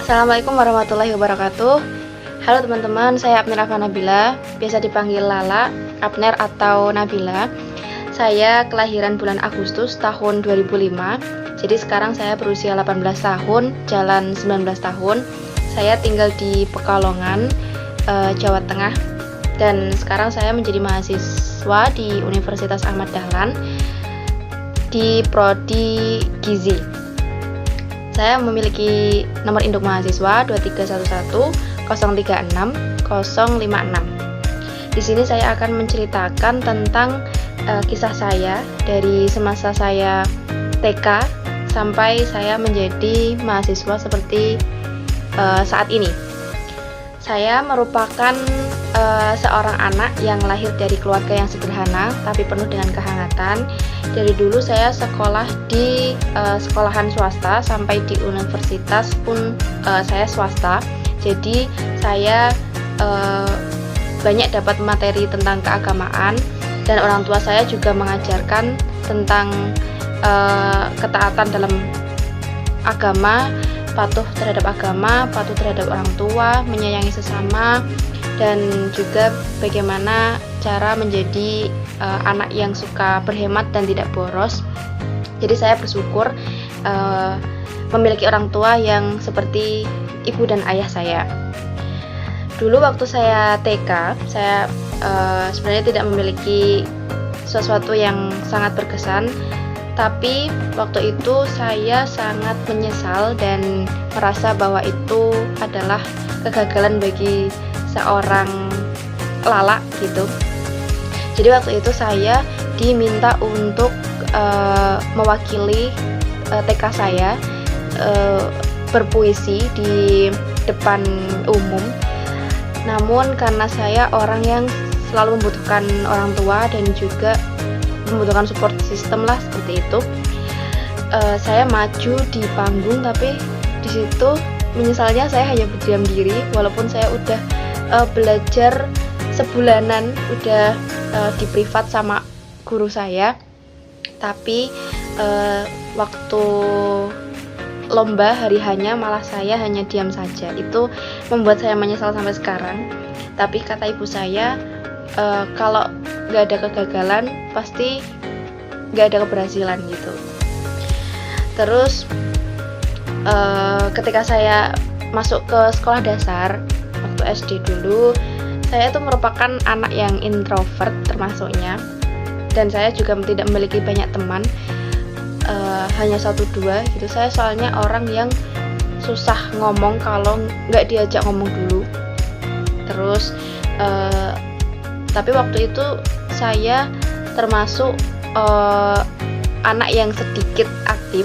Assalamualaikum warahmatullahi wabarakatuh. Halo teman-teman, saya Apner Afa Nabila, biasa dipanggil Lala, Apner atau Nabila. Saya kelahiran bulan Agustus tahun 2005. Jadi sekarang saya berusia 18 tahun, jalan 19 tahun. Saya tinggal di Pekalongan, Jawa Tengah. Dan sekarang saya menjadi mahasiswa di Universitas Ahmad Dahlan di Prodi Gizi. Saya memiliki nomor induk mahasiswa 2311 036 056. Di sini saya akan menceritakan tentang kisah saya dari semasa saya TK sampai saya menjadi mahasiswa seperti saat ini. Saya merupakan seorang anak yang lahir dari keluarga yang sederhana tapi penuh dengan kehangatan. Dari dulu saya sekolah di sekolahan swasta sampai di universitas pun saya swasta. Jadi saya banyak dapat materi tentang keagamaan dan orang tua saya juga mengajarkan tentang ketaatan dalam agama, patuh terhadap agama, patuh terhadap orang tua, menyayangi sesama, dan juga bagaimana cara menjadi anak yang suka berhemat dan tidak boros. Jadi saya bersyukur memiliki orang tua yang seperti ibu dan ayah saya. Dulu waktu saya TK, saya sebenarnya tidak memiliki sesuatu yang sangat berkesan, tapi waktu itu saya sangat menyesal dan merasa bahwa itu adalah kegagalan bagi seorang Lala gitu. Jadi waktu itu saya diminta untuk mewakili TK saya berpuisi di depan umum. Namun karena saya orang yang selalu membutuhkan orang tua dan juga membutuhkan support system lah seperti itu, saya maju di panggung, tapi di situ menyesalnya saya hanya berdiam diri walaupun saya udah belajar sebulanan, udah di privat sama guru saya. Tapi waktu lomba hari hanya malah saya hanya diam saja. Itu membuat saya menyesal sampai sekarang. Tapi kata ibu saya, kalau gak ada kegagalan pasti gak ada keberhasilan gitu. Terus ketika saya masuk ke sekolah dasar waktu SD dulu, saya itu merupakan anak yang introvert termasuknya, dan saya juga tidak memiliki banyak teman, hanya 1-2 gitu. Saya soalnya orang yang susah ngomong kalau nggak diajak ngomong dulu. Terus tapi waktu itu saya termasuk anak yang sedikit aktif,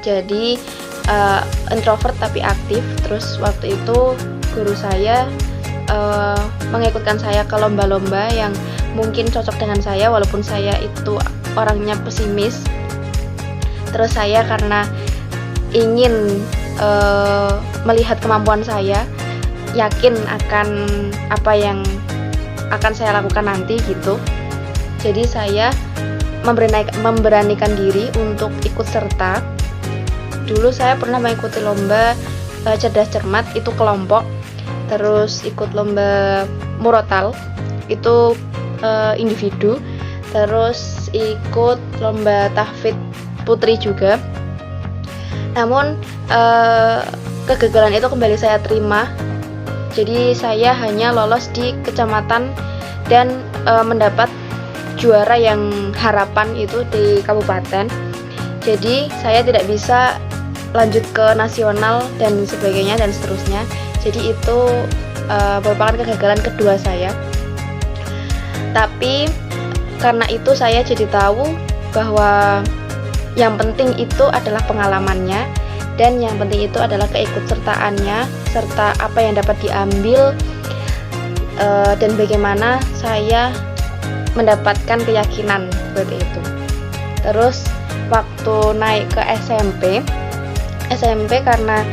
jadi introvert tapi aktif. Terus waktu itu guru saya mengikutkan saya ke lomba-lomba yang mungkin cocok dengan saya, walaupun saya itu orangnya pesimis. Terus saya karena ingin melihat kemampuan saya, yakin akan apa yang akan saya lakukan nanti gitu. Jadi saya memberanikan diri untuk ikut serta. Dulu saya pernah mengikuti lomba cerdas cermat, itu kelompok. Terus ikut lomba murotal, itu individu. Terus ikut lomba tahfidz putri juga. Namun kegagalan itu kembali saya terima. Jadi saya hanya lolos di kecamatan dan mendapat juara yang harapan itu di kabupaten. Jadi saya tidak bisa lanjut ke nasional dan sebagainya dan seterusnya. Jadi itu merupakan kegagalan kedua saya. Tapi karena itu saya jadi tahu bahwa yang penting itu adalah pengalamannya, dan yang penting itu adalah keikutsertaannya serta apa yang dapat diambil, dan bagaimana saya mendapatkan keyakinan seperti itu. Terus waktu naik ke SMP karena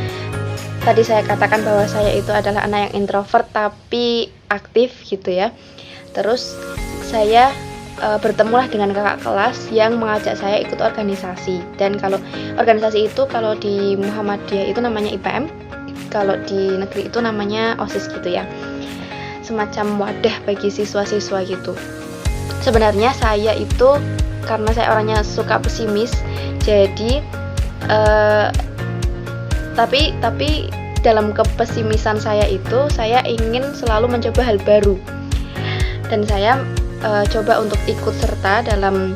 tadi saya katakan bahwa saya itu adalah anak yang introvert tapi aktif gitu ya. Terus saya bertemulah dengan kakak kelas yang mengajak saya ikut organisasi. Dan kalau organisasi itu kalau di Muhammadiyah itu namanya IPM. kalau di negeri itu namanya OSIS gitu ya, semacam wadah bagi siswa-siswa gitu. Sebenarnya saya itu karena saya orangnya suka pesimis, jadi tapi dalam kepesimisan saya itu saya ingin selalu mencoba hal baru, dan saya coba untuk ikut serta dalam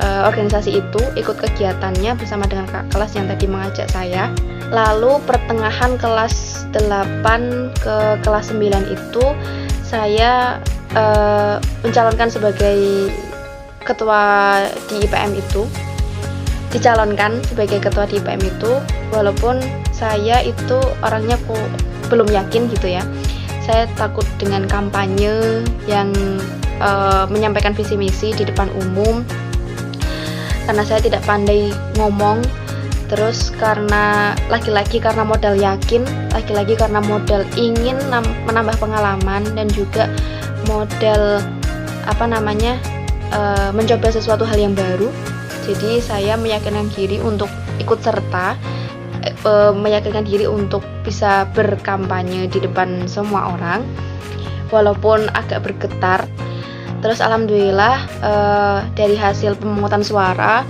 organisasi itu, ikut kegiatannya bersama dengan kakak kelas yang tadi mengajak saya. Lalu pertengahan kelas 8 ke kelas 9 itu saya mencalonkan sebagai ketua di IPM itu, dicalonkan sebagai ketua di IPM itu, walaupun saya itu orangnya belum yakin gitu ya. Saya takut dengan kampanye yang menyampaikan visi misi di depan umum, karena saya tidak pandai ngomong. Terus karena lagi-lagi karena modal yakin, lagi-lagi karena modal ingin menambah pengalaman, dan juga modal mencoba sesuatu hal yang baru. Jadi saya meyakinkan diri untuk ikut serta, meyakinkan diri untuk bisa berkampanye di depan semua orang, walaupun agak bergetar. Terus alhamdulillah dari hasil pemungutan suara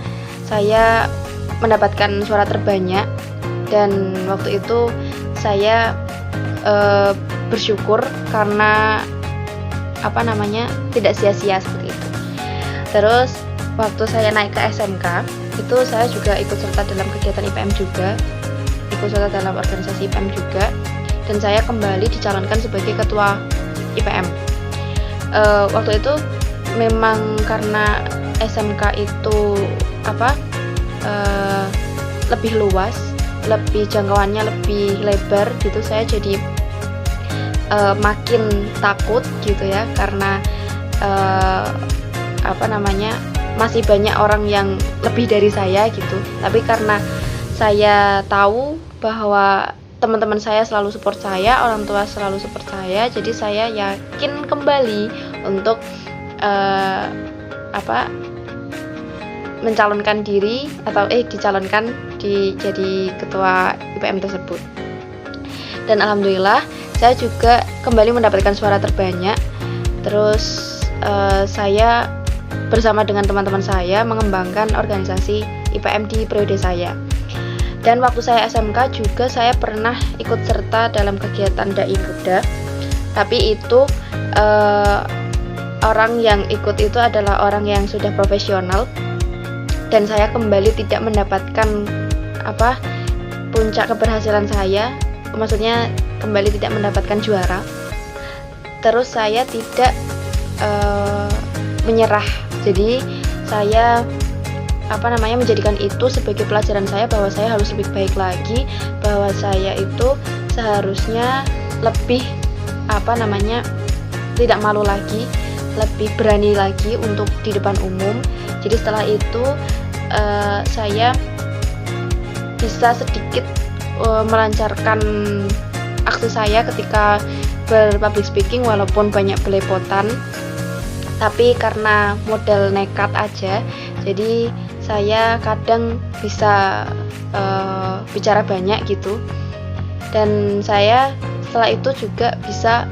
saya mendapatkan suara terbanyak, dan waktu itu saya bersyukur karena tidak sia-sia seperti itu. Terus waktu saya naik ke SMK itu saya juga ikut serta dalam kegiatan IPM juga, ikut serta dalam organisasi IPM juga, dan saya kembali dicalonkan sebagai ketua IPM. Waktu itu memang karena SMK itu lebih luas, lebih jangkauannya lebih lebar gitu, saya jadi makin takut gitu ya, karena masih banyak orang yang lebih dari saya gitu. Tapi karena saya tahu bahwa teman-teman saya selalu support saya, orang tua selalu support saya, jadi saya yakin kembali untuk mencalonkan diri atau dicalonkan jadi ketua IPM tersebut. Dan alhamdulillah saya juga kembali mendapatkan suara terbanyak. Terus saya bersama dengan teman-teman saya mengembangkan organisasi IPM di periode saya. Dan waktu saya SMK juga saya pernah ikut serta dalam kegiatan Dai Buddha, tapi itu orang yang ikut itu adalah orang yang sudah profesional, dan saya kembali tidak mendapatkan puncak keberhasilan saya, maksudnya kembali tidak mendapatkan juara. Terus saya tidak menyerah, jadi saya menjadikan itu sebagai pelajaran saya bahwa saya harus lebih baik lagi, bahwa saya itu seharusnya lebih tidak malu lagi, lebih berani lagi untuk di depan umum. Jadi setelah itu saya bisa sedikit melancarkan aksi saya ketika berpublic speaking, walaupun banyak belepotan, tapi karena modal nekat aja, jadi saya kadang bisa bicara banyak gitu. Dan saya setelah itu juga bisa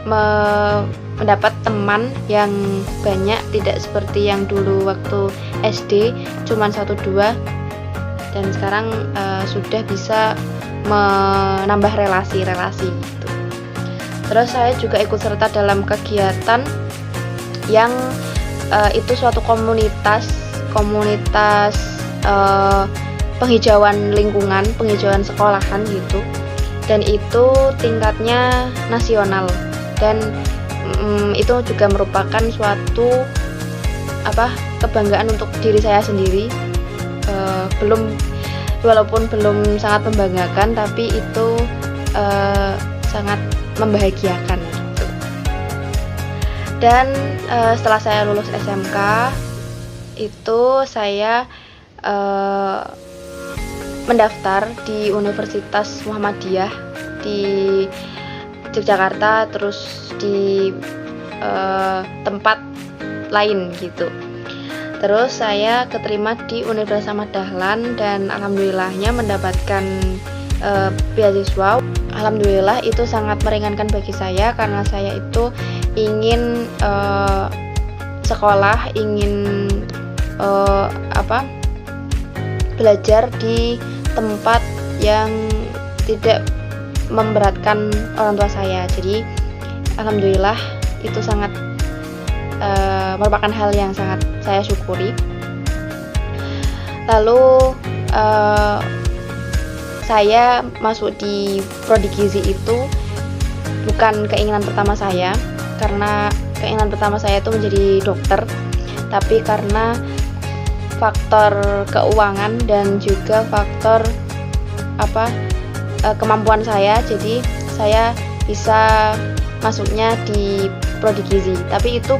mendapat teman yang banyak, tidak seperti yang dulu waktu SD cuman 1-2, dan sekarang sudah bisa menambah relasi-relasi gitu. Terus saya juga ikut serta dalam kegiatan yang itu suatu komunitas penghijauan lingkungan, penghijauan sekolahan gitu, dan itu tingkatnya nasional, dan itu juga merupakan suatu kebanggaan untuk diri saya sendiri. Walaupun belum sangat membanggakan, tapi itu sangat membahagiakan gitu. Dan setelah saya lulus SMK itu saya mendaftar di Universitas Muhammadiyah di Yogyakarta, terus di tempat lain gitu. Terus saya keterima di Universitas Ahmad Dahlan, dan alhamdulillahnya mendapatkan beasiswa. Alhamdulillah itu sangat meringankan bagi saya karena saya itu ingin sekolah, ingin belajar di tempat yang tidak memberatkan orang tua saya. Jadi alhamdulillah itu sangat merupakan hal yang sangat saya syukuri. Lalu saya masuk di prodi gizi itu bukan keinginan pertama saya, karena keinginan pertama saya itu menjadi dokter, tapi karena faktor keuangan dan juga faktor kemampuan saya, jadi saya bisa masuknya di prodi gizi. Tapi itu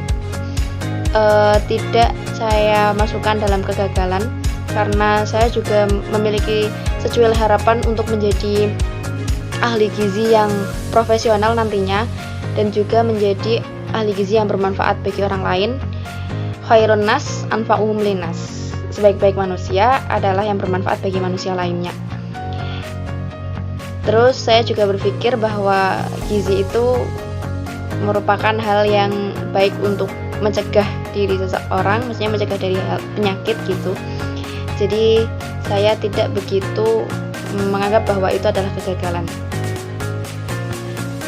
tidak saya masukkan dalam kegagalan, karena saya juga memiliki secuil harapan untuk menjadi ahli gizi yang profesional nantinya, dan juga menjadi ahli gizi yang bermanfaat bagi orang lain. Khairun nas anfa'uhum linnas. Sebaik-baik manusia adalah yang bermanfaat bagi manusia lainnya. Terus saya juga berpikir bahwa gizi itu merupakan hal yang baik untuk mencegah diri seseorang, maksudnya mencegah dari penyakit gitu. Jadi saya tidak begitu menganggap bahwa itu adalah kegagalan.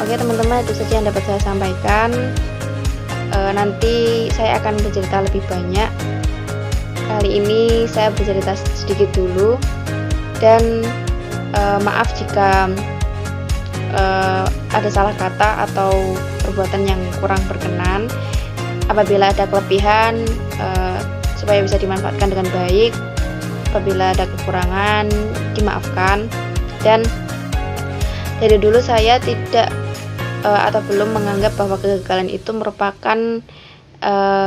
Oke teman-teman, itu saja yang dapat saya sampaikan. Nanti saya akan bercerita lebih banyak. Kali ini saya bercerita sedikit dulu, dan maaf jika ada salah kata atau perbuatan yang kurang berkenan. Apabila ada kelebihan, supaya bisa dimanfaatkan dengan baik. Apabila ada kekurangan, dimaafkan. Dan dari dulu saya tidak atau belum menganggap bahwa kegagalan itu merupakan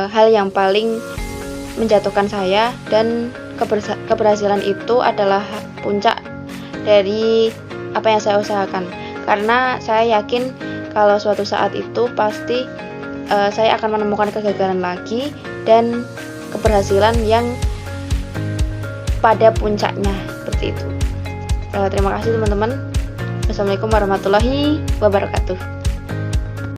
hal yang paling menjatuhkan saya, dan keberhasilan itu adalah puncak dari apa yang saya usahakan. Karena saya yakin kalau suatu saat itu pasti saya akan menemukan kegagalan lagi dan keberhasilan yang pada puncaknya, seperti itu. Terima kasih teman-teman. Wassalamualaikum warahmatullahi wabarakatuh.